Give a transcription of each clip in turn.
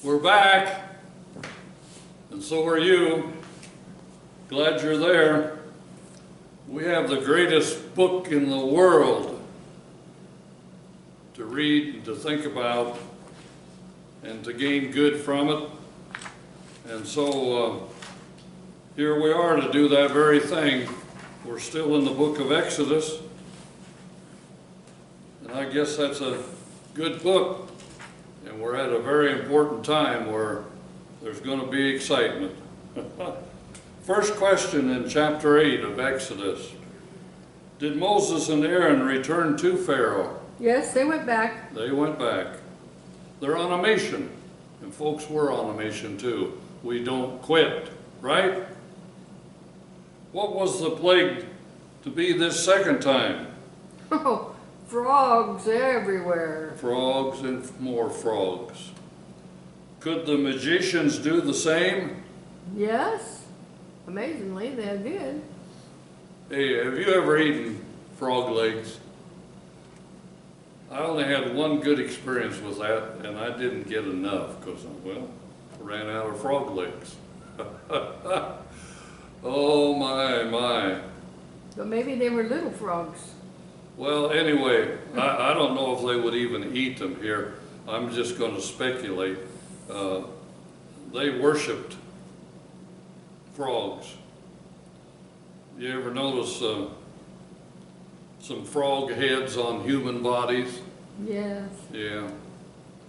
We're back, and so are you. Glad you're there. We have the greatest book in the world to read and to think about and to gain good from it. And so here we are to do that very thing. We're still in the book of Exodus, and I guess that's a good book. And we're at a very important time where there's going to be excitement. First question in chapter 8 of Exodus. Did Moses and Aaron return to Pharaoh? Yes, they went back. They went back. They're on a mission. And folks, we're on a mission too. We don't quit, right? What was the plague to be this second time? Oh, frogs everywhere. Frogs and more frogs. Could the magicians do the same? Yes, amazingly they did. Hey, have you ever eaten frog legs? I only had one good experience with that, and I didn't get enough because, well, I ran out of frog legs. Oh my. But maybe they were little frogs. Well, anyway, I don't know if they would even eat them here. I'm just going to speculate. They worshipped frogs. You ever notice some frog heads on human bodies? Yes. Yeah.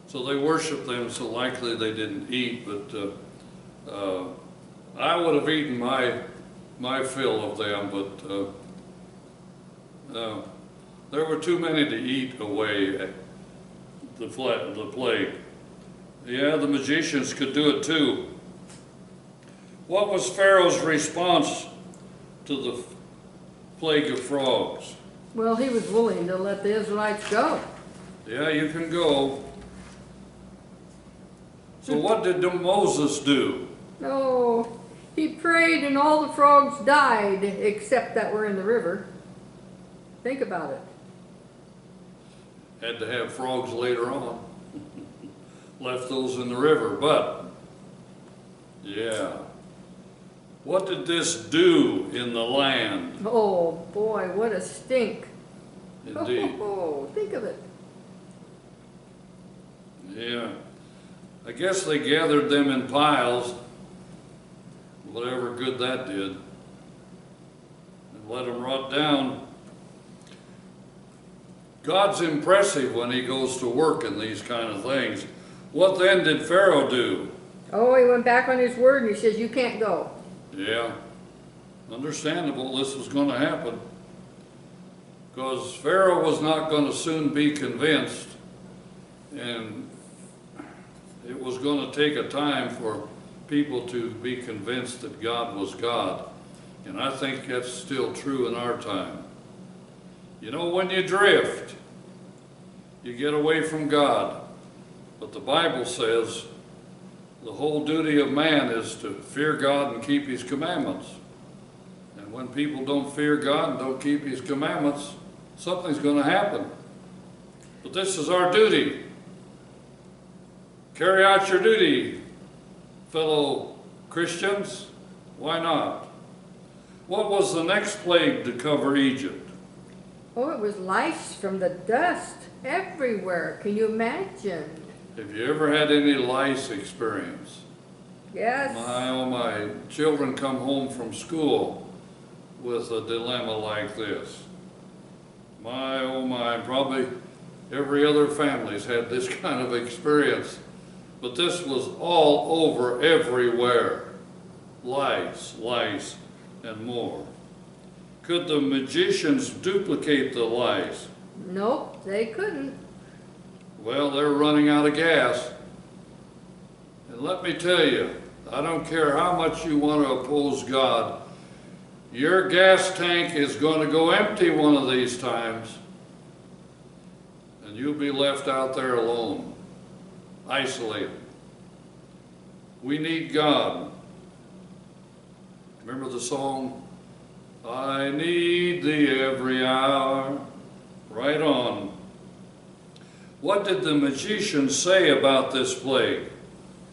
So they worshiped them, so likely they didn't eat, but I would have eaten my fill of them, but there were too many to eat away the plague. Yeah, the magicians could do it too. What was Pharaoh's response to the plague of frogs? Well, he was willing to let the Israelites go. Yeah, you can go. So what did Moses do? Oh, he prayed and all the frogs died except that were in the river. Think about it. Had to have frogs later on. Left those in the river, but yeah. What did this do in the land? Oh boy, what a stink. Indeed. Oh, think of it. Yeah. I guess they gathered them in piles, whatever good that did, and let them rot down. God's impressive when he goes to work in these kind of things. What then did Pharaoh do? Oh, he went back on his word and he says, you can't go. Yeah, understandable this was going to happen. Because Pharaoh was not going to soon be convinced, and it was going to take a time for people to be convinced that God was God. And I think that's still true in our time. You know, when you drift, you get away from God. But the Bible says the whole duty of man is to fear God and keep his commandments. And when people don't fear God and don't keep his commandments, something's going to happen. But this is our duty. Carry out your duty, fellow Christians. Why not? What was the next plague to cover Egypt? Oh, it was lice from the dust everywhere. Can you imagine? Have you ever had any lice experience? Yes. My, oh my, children come home from school with a dilemma like this. My, oh my, probably every other family's had this kind of experience. But this was all over everywhere. Lice, and more. Could the magicians duplicate the lice? Nope, they couldn't. Well, they're running out of gas. And let me tell you, I don't care how much you want to oppose God, your gas tank is going to go empty one of these times, and you'll be left out there alone, isolated. We need God. Remember the song, I need thee every hour? Right on. What did the magicians say about this plague?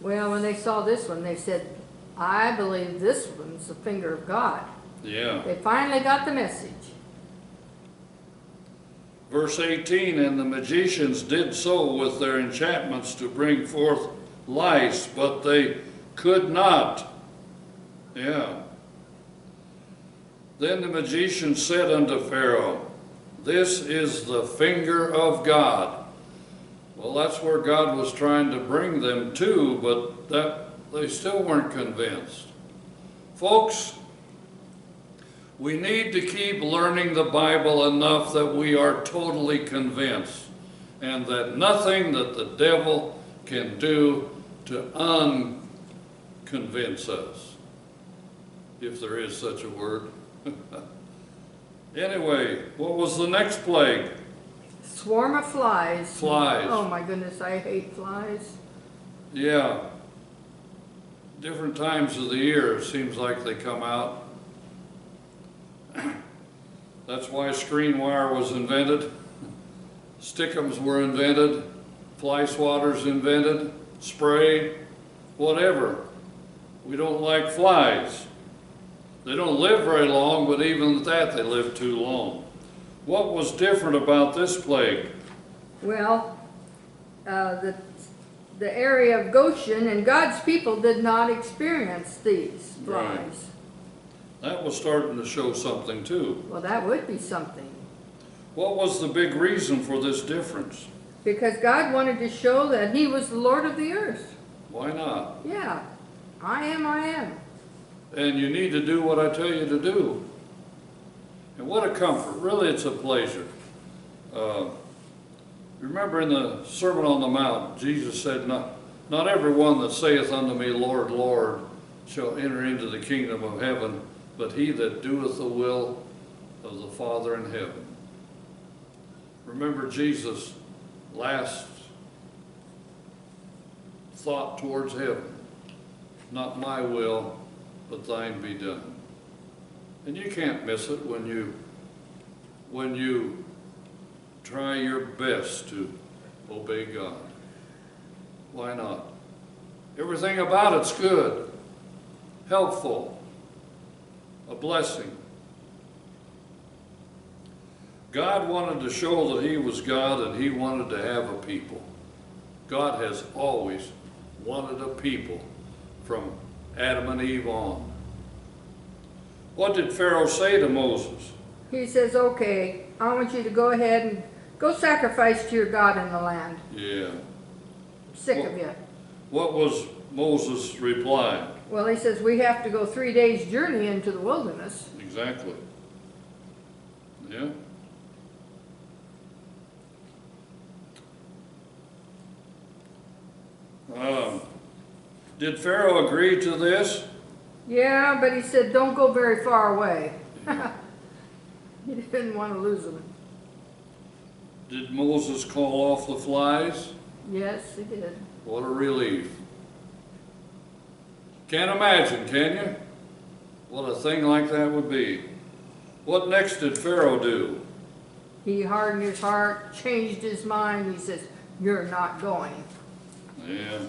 Well, when they saw this one, they said, I believe this one's the finger of God. Yeah. They finally got the message. Verse 18, and the magicians did so with their enchantments to bring forth lice, but they could not. Yeah. Then the magician said unto Pharaoh, this is the finger of God. Well, that's where God was trying to bring them to, but they still weren't convinced. Folks, we need to keep learning the Bible enough that we are totally convinced, and that nothing that the devil can do to unconvince us, if there is such a word. Anyway, what was the next plague? Swarm of flies. Flies. Oh my goodness, I hate flies. Yeah. Different times of the year, it seems like they come out. That's why screen wire was invented. Stickums were invented. Fly swatters invented. Spray. Whatever. We don't like flies. They don't live very long, but even at that, they live too long. What was different about this plague? Well, the area of Goshen and God's people did not experience these flies. Right. That was starting to show something too. Well, that would be something. What was the big reason for this difference? Because God wanted to show that He was the Lord of the earth. Why not? Yeah, I am. And you need to do what I tell you to do. And what a comfort. Really, it's a pleasure. Remember in the Sermon on the Mount, Jesus said, not everyone that saith unto me, Lord, Lord, shall enter into the kingdom of heaven, but he that doeth the will of the Father in heaven. Remember Jesus' last thought towards heaven. Not my will, but thine be done. And you can't miss it when you try your best to obey God. Why not? Everything about it's good, helpful, a blessing. God wanted to show that He was God, and He wanted to have a people. God has always wanted a people from Adam and Eve on. What did Pharaoh say to Moses? He says, okay, I want you to go ahead and go sacrifice to your God in the land. Yeah. I'm sick of you. What was Moses' reply? Well, he says, we have to go 3 days' journey into the wilderness. Exactly. Yeah. Did Pharaoh agree to this? Yeah, but he said, don't go very far away. He didn't want to lose them. Did Moses call off the flies? Yes, he did. What a relief. Can't imagine, can you? What a thing like that would be. What next did Pharaoh do? He hardened his heart, changed his mind. He says, you're not going. Yeah.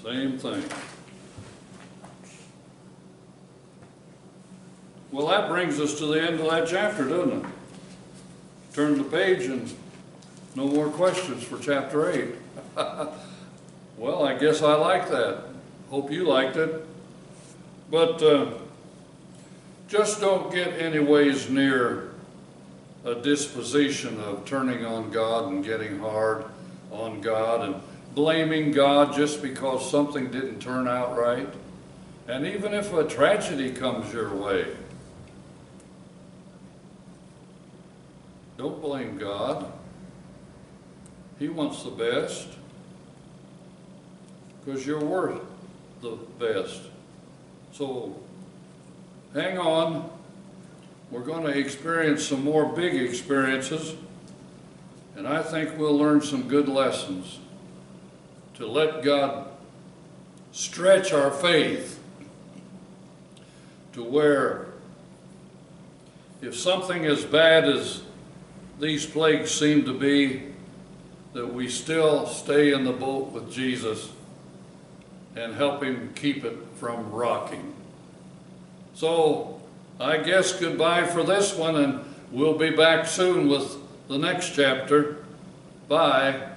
Same thing. Well, that brings us to the end of that chapter, doesn't it? Turn the page and no more questions for chapter 8. Well, I guess I like that. Hope you liked it. But just don't get any ways near a disposition of turning on God and getting hard on God and blaming God just because something didn't turn out right. And even if a tragedy comes your way, don't blame God. He wants the best, because you're worth the best. So hang on. We're going to experience some more big experiences, and I think we'll learn some good lessons to let God stretch our faith to where if something as bad as these plagues seem to be, that we still stay in the boat with Jesus and help him keep it from rocking. So I guess goodbye for this one, and we'll be back soon with the next chapter. Bye.